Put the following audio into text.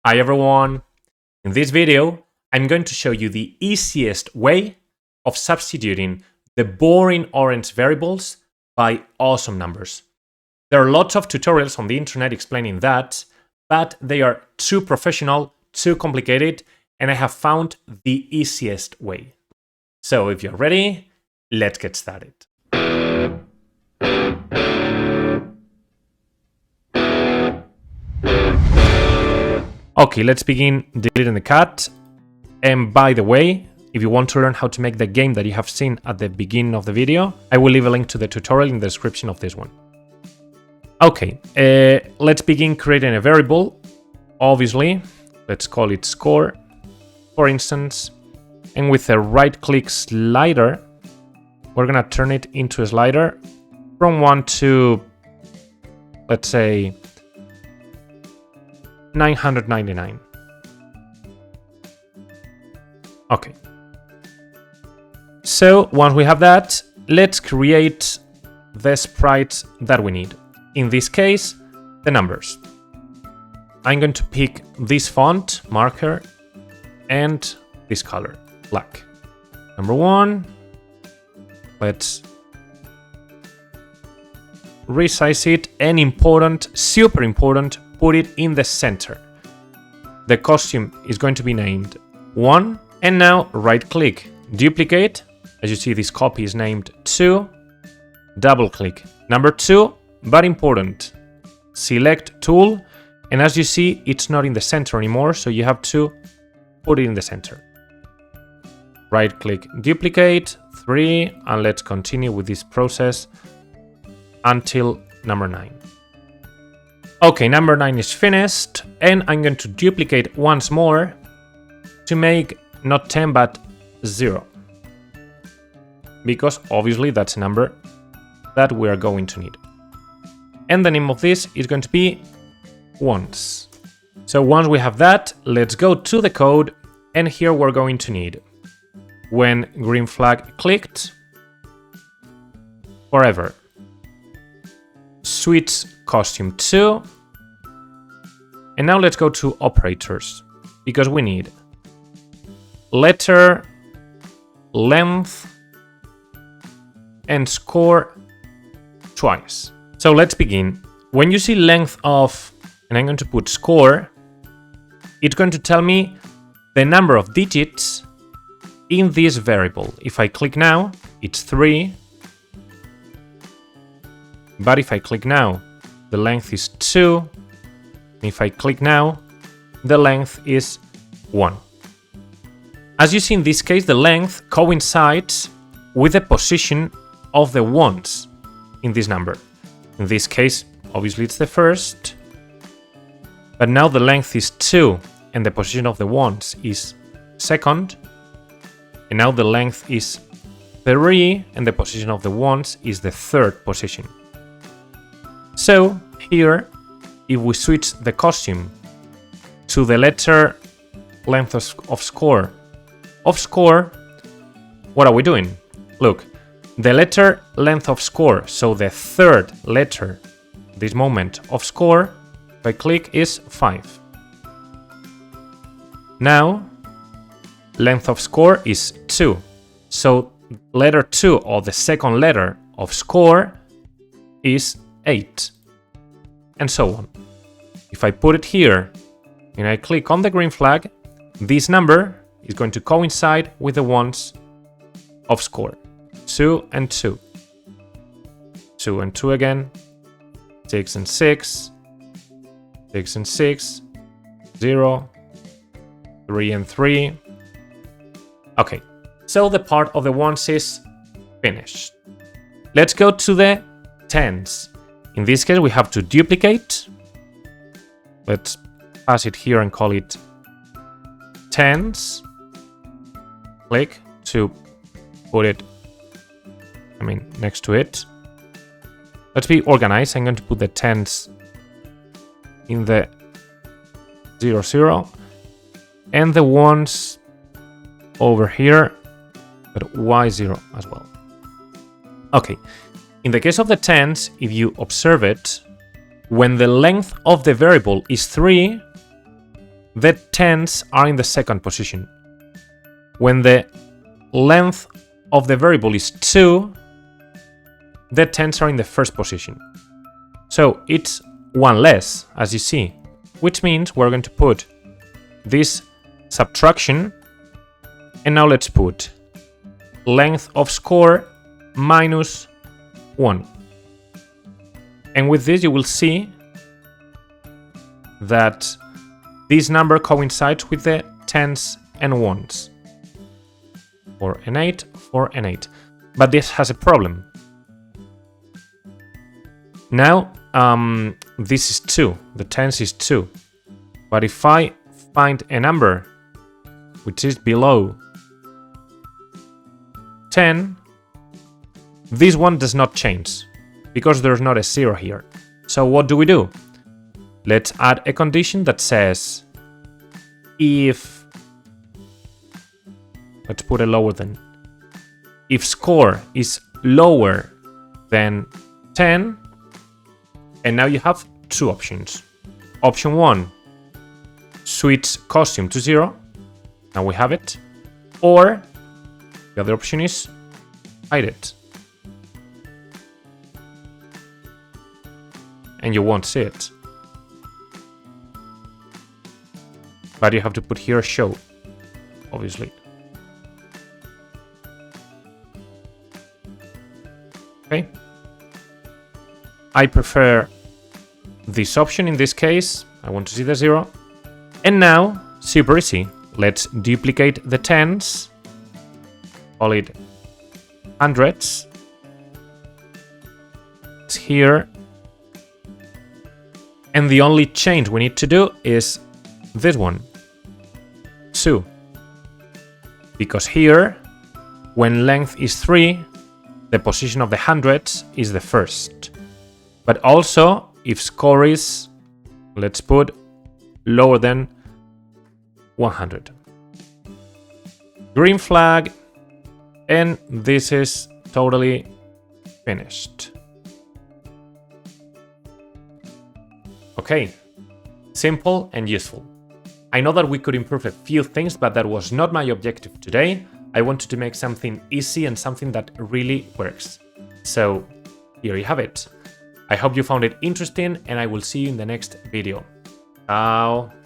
Hi everyone! In this video, I'm going to show you the easiest way of substituting the boring orange variables by awesome numbers. There are lots of tutorials on the internet explaining that, but they are too professional, too complicated, and I have found the easiest way. So if you're ready, let's get started. Okay, let's begin deleting the cat. And by the way, if you want to learn how to make the game that you have seen at the beginning of the video, I will leave a link to the tutorial in the description of this one. Okay, let's begin creating a variable. Obviously, let's call it score, for instance. And with a right-click slider, we're gonna turn it into a slider from 1 to, let's say, 999. Okay. So once we have that, let's create the sprites that we need. In this case, the numbers. I'm going to pick this font, marker, and this color, black. Number 1. Let's resize it, and important, super important, put it in the center. The costume is going to be named 1, and now right click, duplicate. As you see, this copy is named 2, double click, number 2, but important, select tool, and as you see, it's not in the center anymore, so you have to put it in the center. Right click, duplicate, 3, and let's continue with this process until number 9. Okay, number 9 is finished, and I'm going to duplicate once more to make not 10 but 0. Because obviously that's a number that we are going to need. And the name of this is going to be ones. So once we have that, let's go to the code, and here we're going to need when green flag clicked, forever. Switch costume 2. And now let's go to operators, because we need letter, length, and score twice. So let's begin. When you see length of, and I'm going to put score, it's going to tell me the number of digits in this variable. If I click now, it's 3. But if I click now, the length is 2. If I click now, the length is 1. As you see in this case, the length coincides with the position of the ones in this number. In this case, obviously it's the first. But now the length is 2 and the position of the ones is second. And now the length is 3 and the position of the ones is the third position. So here, if we switch the costume to the letter length of score, what are we doing? Look, the letter length of score, so the third letter, this moment of score, if I click, is 5. Now, length of score is 2. So letter 2, or the second letter of score, is 8. And so on. If I put it here and I click on the green flag, this number is going to coincide with the ones of score. 2 and 2. 2 and 2 again. 6 and 6. 6 and 6. 0. 3 and 3. Okay, so the part of the ones is finished. Let's go to the tens. In this case, we have to duplicate. Let's pass it here and call it tens. Click to put it, next to it. Let's be organized. I'm going to put the tens in the 0, 0. And the ones over here, but y0 as well. Okay. In the case of the tens, if you observe it, when the length of the variable is 3, the tens are in the second position. When the length of the variable is 2, the tens are in the first position. So it's one less, as you see, which means we're going to put this subtraction, and now let's put length of score minus 1. And with this you will see that this number coincides with the tens and ones. 4 and 8, 4 and 8. But this has a problem. Now, this is 2. The tens is 2. But if I find a number which is below 10, this one does not change because there's not a 0 here. So what do? Let's add a condition that says if, let's put a lower than, if score is lower than 10, and now you have two options. Option 1, switch costume to 0. Now we have it. Or the other option is hide it. And you won't see it. But you have to put here show, obviously. Okay. I prefer this option in this case. I want to see the 0. And now, super easy. Let's duplicate the tens. Call it hundreds. It's here. And the only change we need to do is this one. 2. Because here, when length is 3, the position of the hundreds is the first. But also, if score is, let's put, lower than 100. Green flag, and this is totally finished. Okay, simple and useful. I know that we could improve a few things, but that was not my objective today. I wanted to make something easy and something that really works. So here you have it. I hope you found it interesting, and I will see you in the next video. Ciao.